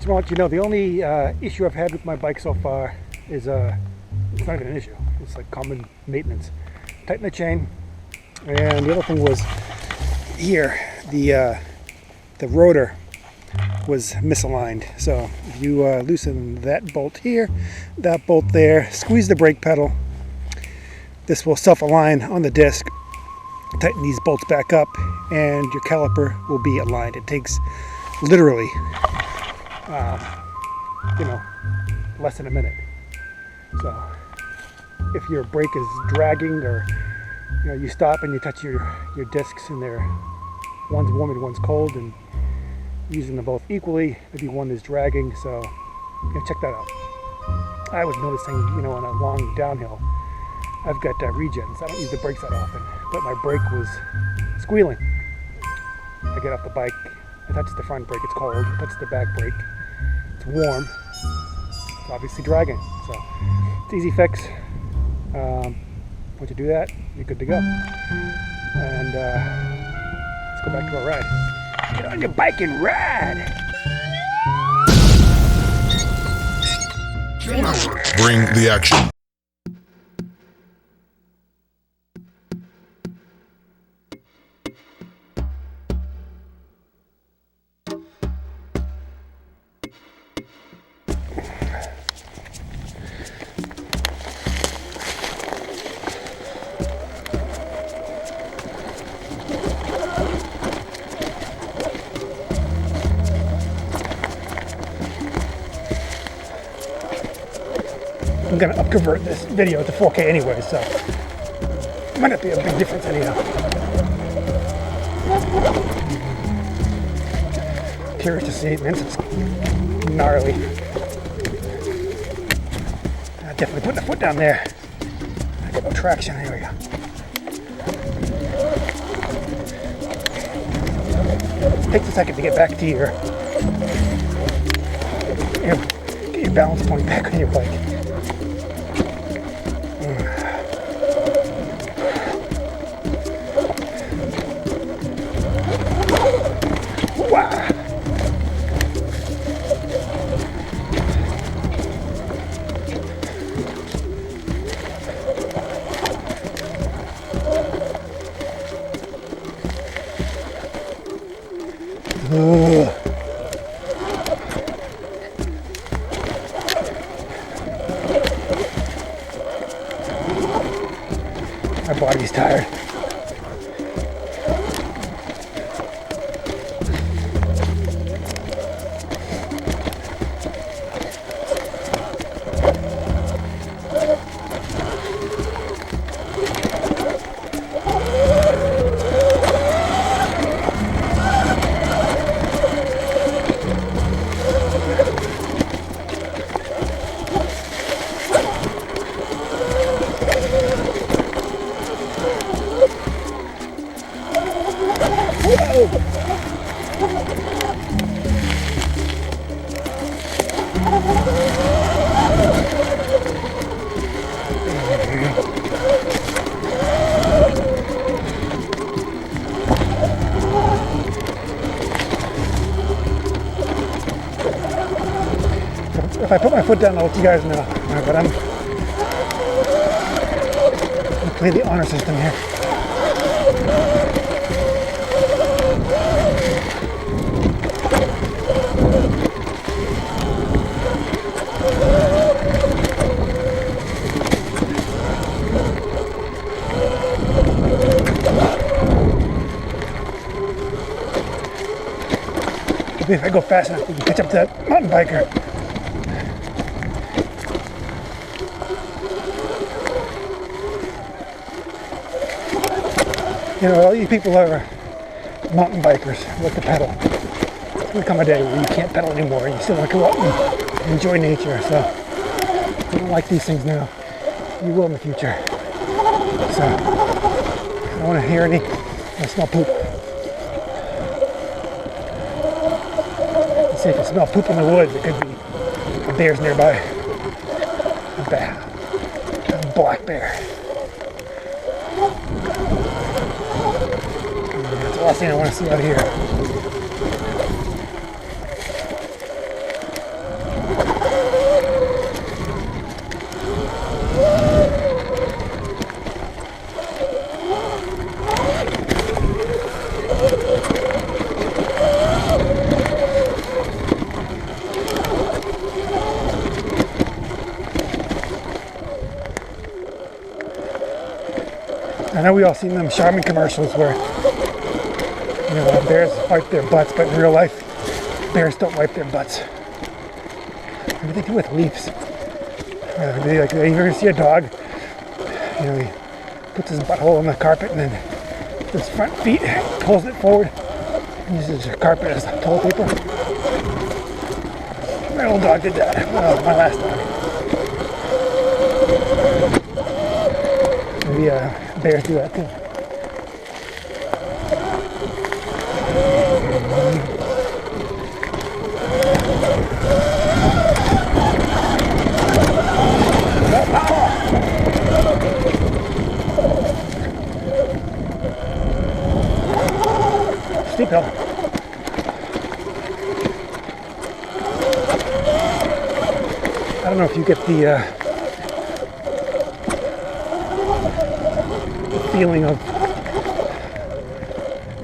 just want you to know the only issue I've had with my bike so far is it's not even an issue. It's like common maintenance. Tighten the chain, and the other thing was here the rotor was misaligned. So if you loosen that bolt here, that bolt there, squeeze the brake pedal, this will self-align on the disc. Tighten these bolts back up, and your caliper will be aligned. It takes literally, less than a minute. So if your brake is dragging, or you stop and you touch your discs and one's warm and one's cold, and using them both equally, maybe one is dragging. So check that out. I was noticing, on a long downhill, I've got regens. I don't use the brakes that often, but my brake was squealing. I get off the bike, I touch the front brake, it's cold. I touch the back brake, it's warm. It's obviously dragging. So it's easy fix. Once you do that, you're good to go. And let's go back to our ride. Get on your bike and ride! Bring the action. I'm gonna upconvert this video to 4K anyway, so it might not be a big difference anyhow. Curious to see it, man. It's gnarly. Definitely putting a foot down there. I got no traction. Here we go. Takes a second to get back to get your balance point back on your bike. My body's tired. If I put my foot down, I'll let you guys know. But I'm gonna play the honor system here. Maybe if I go fast enough, we can catch up to that mountain biker. All you people are mountain bikers with the pedal. It's going to come a day where you can't pedal anymore and you still want to go out and enjoy nature. So if you don't like these things now, you will in the future. So I don't want to hear any. I smell poop. Let's see if you smell poop in the woods. It could be bears nearby. A bear. A black bear. That's the last thing I want to see out here. I know we all seen them Charmin commercials where, you know, bears wipe their butts, but in real life, bears don't wipe their butts. What do they do with leaves? You ever see a dog, you know, he puts his butthole on the carpet and then his front feet pulls it forward and uses the carpet as toilet paper. My old dog did that. Oh, my last dog. Maybe bears do that too. Steep hill. I don't know if you get the feeling of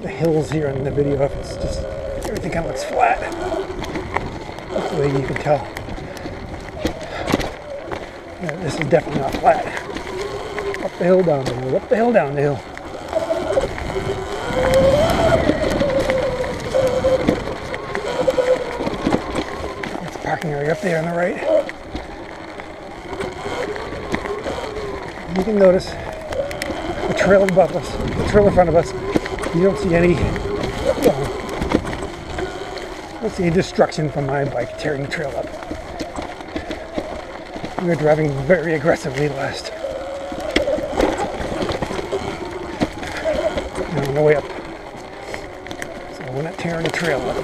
the hills here in the video, if it's just everything kind of looks flat. That's the way you can tell. Yeah, this is definitely not flat. Up the hill, down the hill, up the hill, down the hill. It's a parking area up there on the right. You can notice the trail above us, the trail in front of us. You don't see any, let's see, destruction from my bike tearing the trail up. We were driving very aggressively last. And on the way up. So we're not tearing the trail up.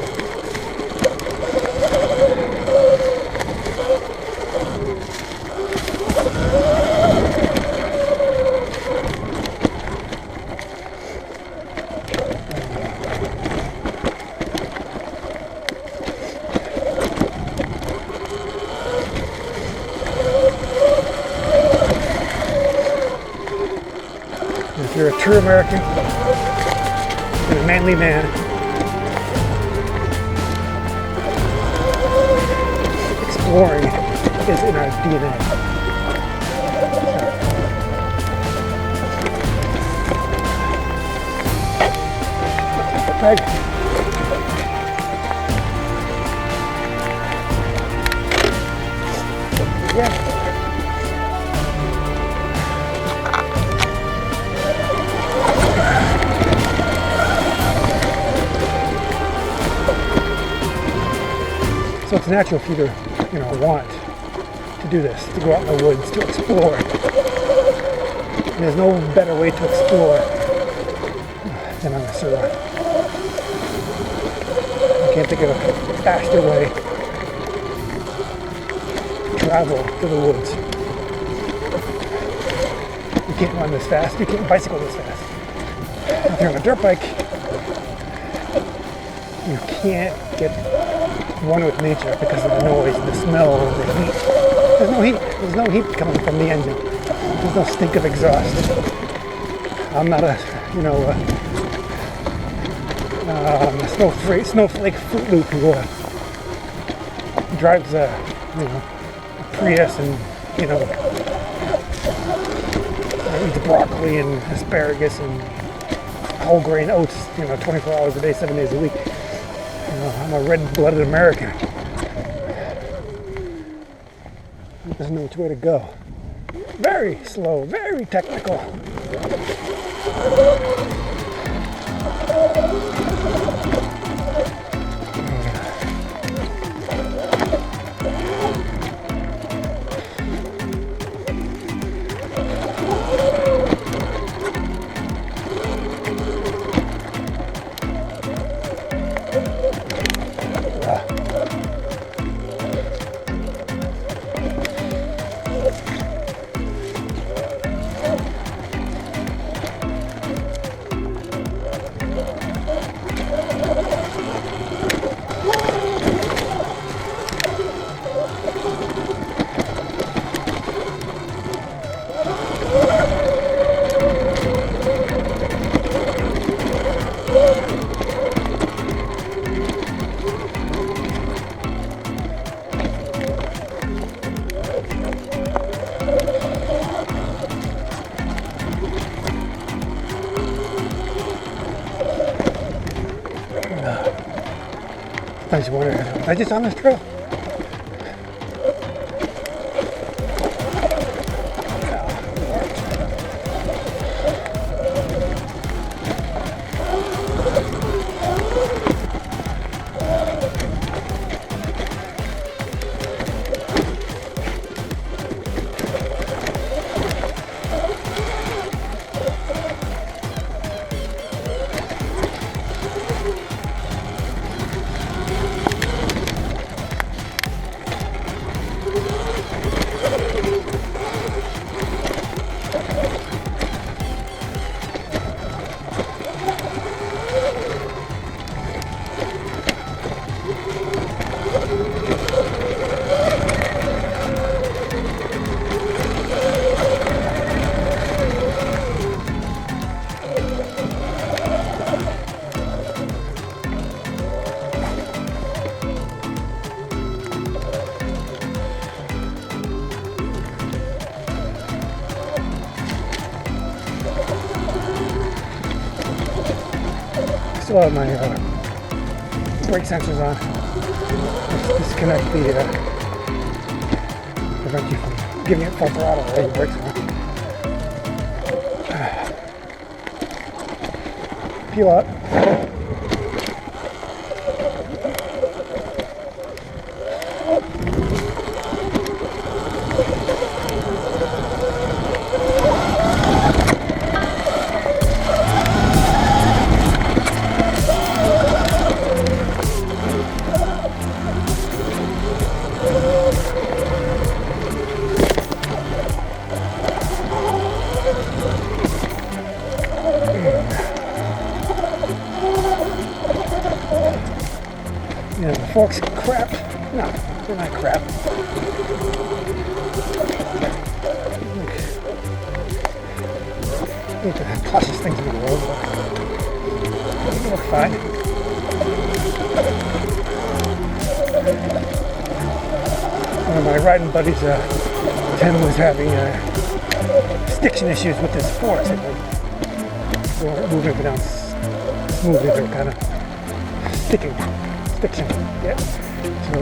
If you're a true American and a manly man, exploring is in our DNA. Greg. Yeah. So it's natural for you to, you know, want to do this, to go out in the woods, to explore. And there's no better way to explore than on the Sur Ron. I can't think of a faster way to travel to the woods. You can't run this fast, you can't bicycle this fast. If you're on a dirt bike, you can't get one with nature because of the noise, the smell, the heat. There's no heat. There's no heat coming from the engine. There's no stink of exhaust. I'm not a, you know, a snowflake Fruit Loop who drives a, you know, a Prius and, you know, eats broccoli and asparagus and whole grain oats, you know, 24 hours a day, 7 days a week. I'm a red-blooded American. There's no which way to go. Very slow, very technical. just wondered, was I just on this trail? Still have my brake sensors on. Just disconnect the prevent you from giving it full throttle while your brakes on. Peel out. Yeah, the forks crap. No, they're not crap. Look, the cautious things in the world, but they look fine. One of my riding buddies, Tim, was having stiction issues with his forks. They weren't moving it down smoothly. They were kind of sticking. Yeah. So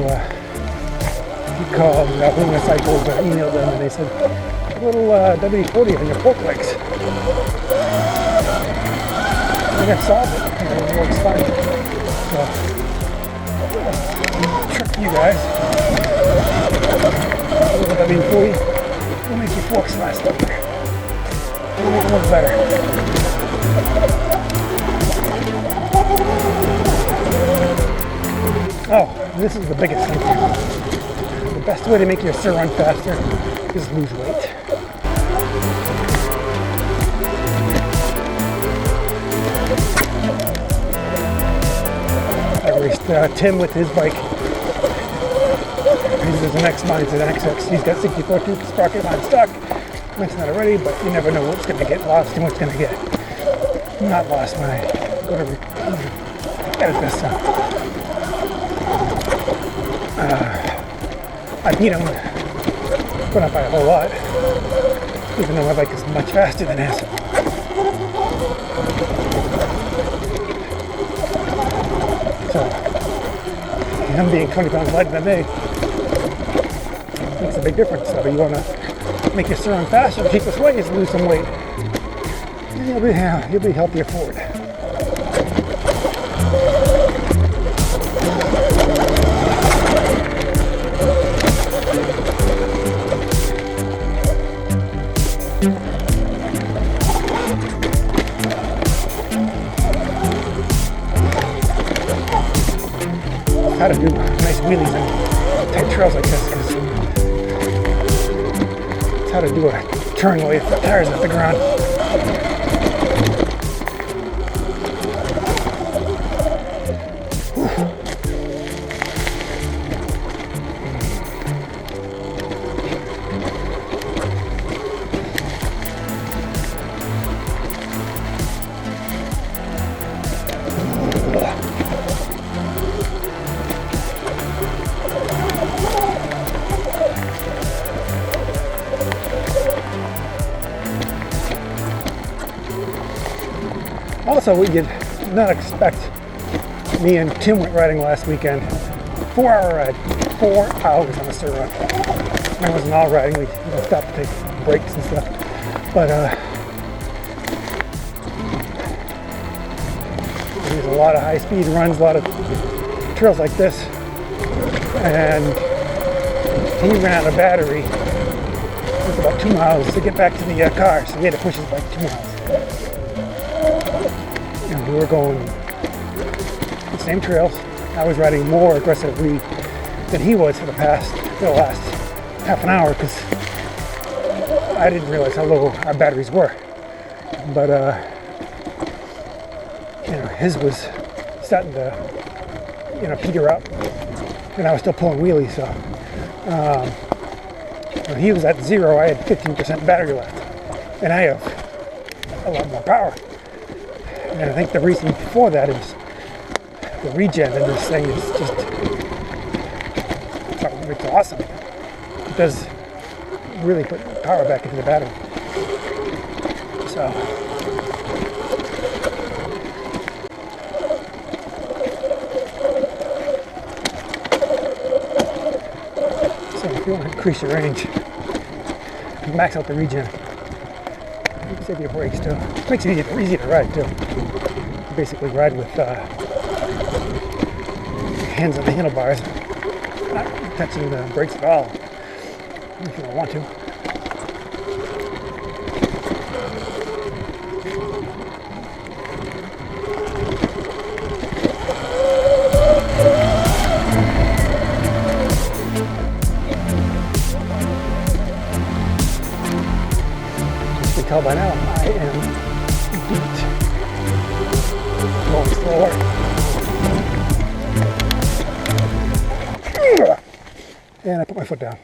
he called Luna Cycles or emailed them and they said, a little WD-40 on your fork legs. I think I've solved it. It works fine. So, trick you guys. A little WD-40 will make your forks last longer. It'll make them look better. Oh, this is the biggest thing. The best way to make your Sur run faster is lose weight. I raced Tim with his bike. His is an X, mine's an XX. He's got 64 tooth sprocket line stock. Mentioned that already, but you never know what's going to get lost and what's going to get not lost when I go to edit this stuff. I beat him, but not by a whole lot, even though my bike is much faster than his. So, him being 20 pounds lighter than me makes a big difference. So you want to make your Sur run faster, the cheapest way is lose some weight. And you'll be healthier for it. How to do nice wheelies on tight trails like this, because it's how to do a turn while your tires off the ground. Also, what you'd not expect, me and Tim went riding last weekend. 4-hour ride. 4 hours on the Sur Ron. I wasn't all riding. We stopped to take breaks and stuff. But there's a lot of high-speed runs, a lot of trails like this. And he ran out of battery. It was about 2 miles to get back to the car, so we had to push his bike 2 miles. And we were going the same trails. I was riding more aggressively than he was for the last half an hour because I didn't realize how low our batteries were. But his was starting to peter out, and I was still pulling wheelies. So when he was at 0, I had 15% battery left, and I have a lot more power. And I think the reason for that is the regen in this thing is just, it's awesome. It does really put power back into the battery. So if you want to increase your range, max out the regen. You can save your brakes too. It makes it easier to ride too. You basically ride with hands on the handlebars, not touching the brakes at all, if you don't want to. As you can tell by now, I am beat. Going slower. And I put my foot down.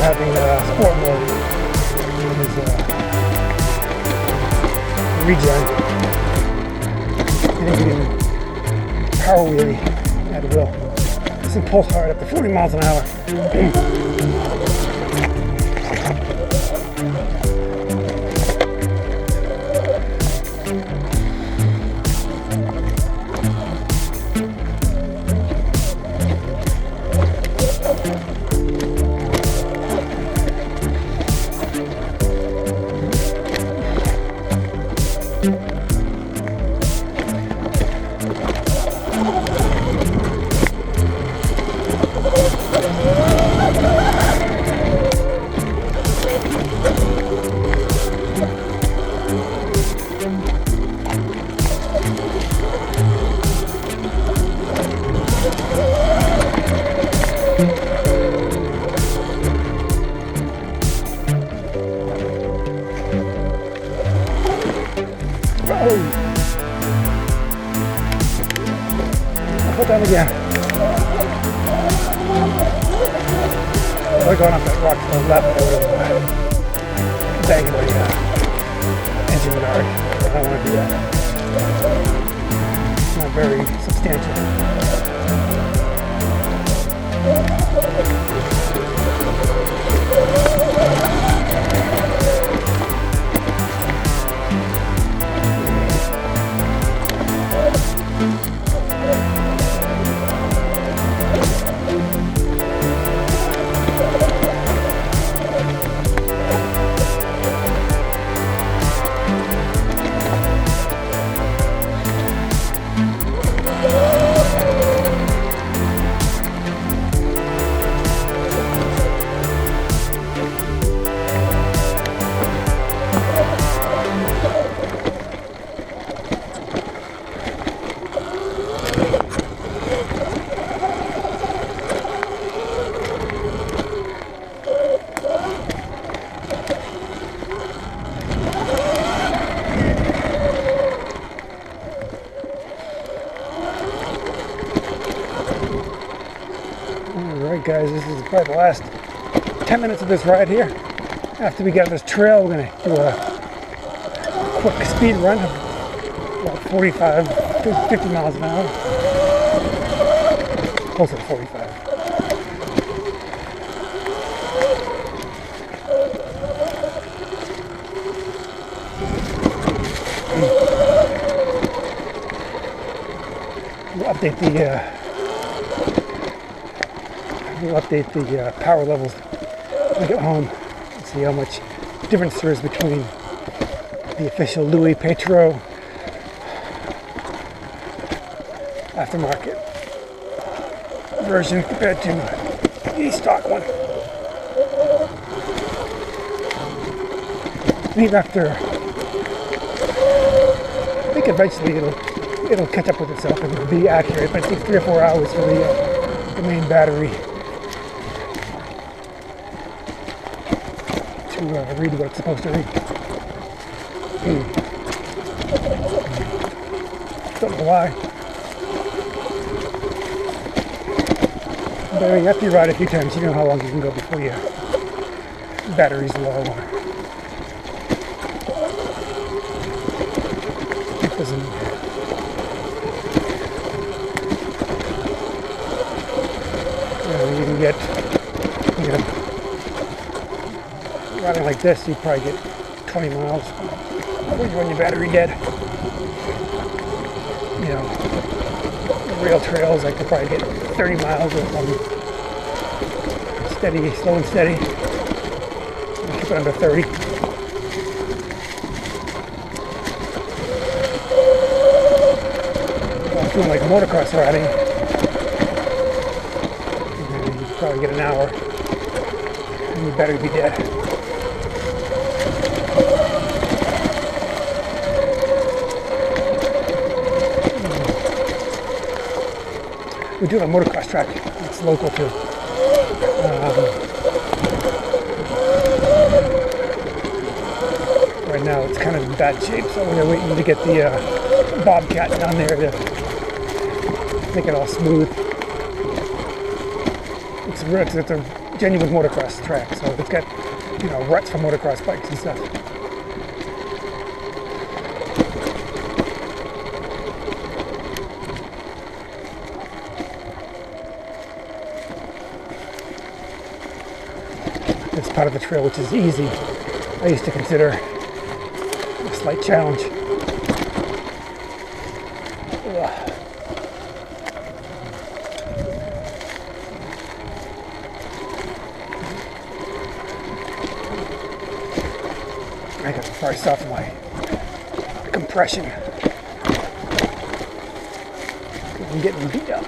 Having sport mode is regen, and you can power wheelie at will. This thing pulls hard up to 40 miles an hour. Put that again. We're going up that rock to the left. Banging the engine guard. I don't want to do that. It's not very substantial. Alright guys, this is probably the last 10 minutes of this ride here. After we get on this trail, we're going to do a quick speed run of about 45, 50 miles an hour. Closer to 45. We'll update the power levels when we get home and see how much difference there is between the official Louis Petro aftermarket version compared to the stock one. Even after, I think eventually it'll catch up with itself and it'll be accurate, but it takes 3 or 4 hours for the main battery to read what it's supposed to read. Don't know why. But after you ride a few times, you know how long you can go before your battery's low. It doesn't. You can get, riding like this, you probably get 20 miles before you run your battery dead. You know, rail trails, I could probably get 30 miles if I'm steady, slow and steady. Keep it under 30. If I'm doing like motocross riding, you probably get an hour and your battery be dead. We do have a motocross track. It's local too. Right now it's kind of in bad shape, so we're waiting to get the Bobcat down there to make it all smooth. It's a genuine motocross track, so it's got, ruts for motocross bikes and stuff. It's part of the trail which is easy. I used to consider a slight challenge. Ugh. I gotta probably soften my compression. I'm getting beat up.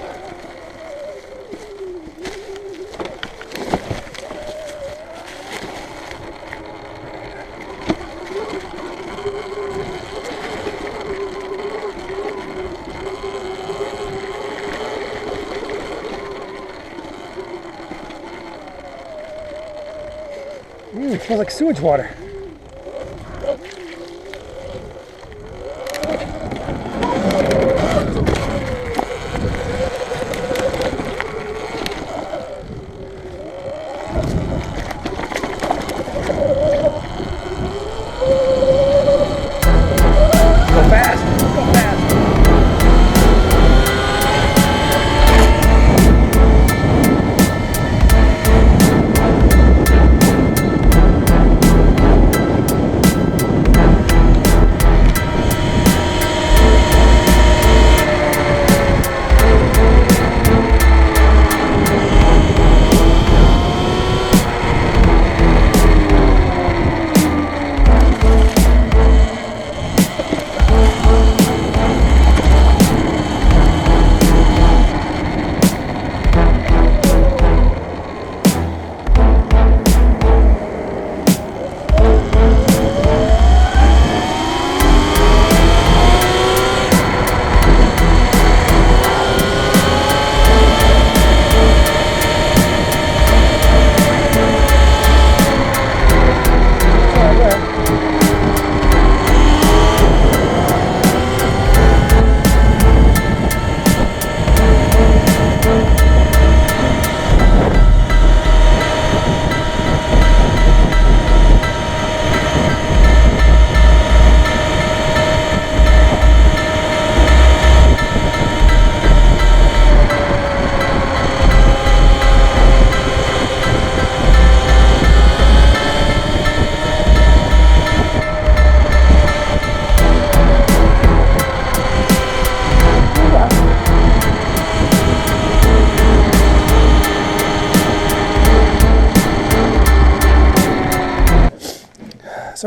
It smells like sewage water.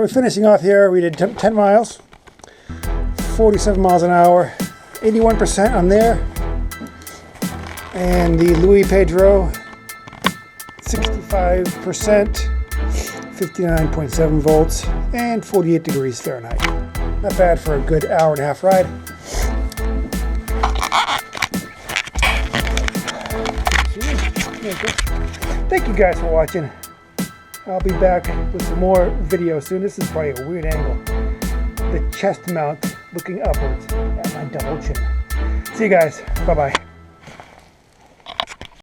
So we're finishing off here. We did 10 miles, 47 miles an hour, 81% on there. And the Louis Pedro, 65%, 59.7 volts, and 48 degrees Fahrenheit. Not bad for a good hour and a half ride. Thank you guys for watching. I'll be back with some more videos soon. This is probably a weird angle. The chest mount looking upwards at my double chin. See you guys. Bye-bye.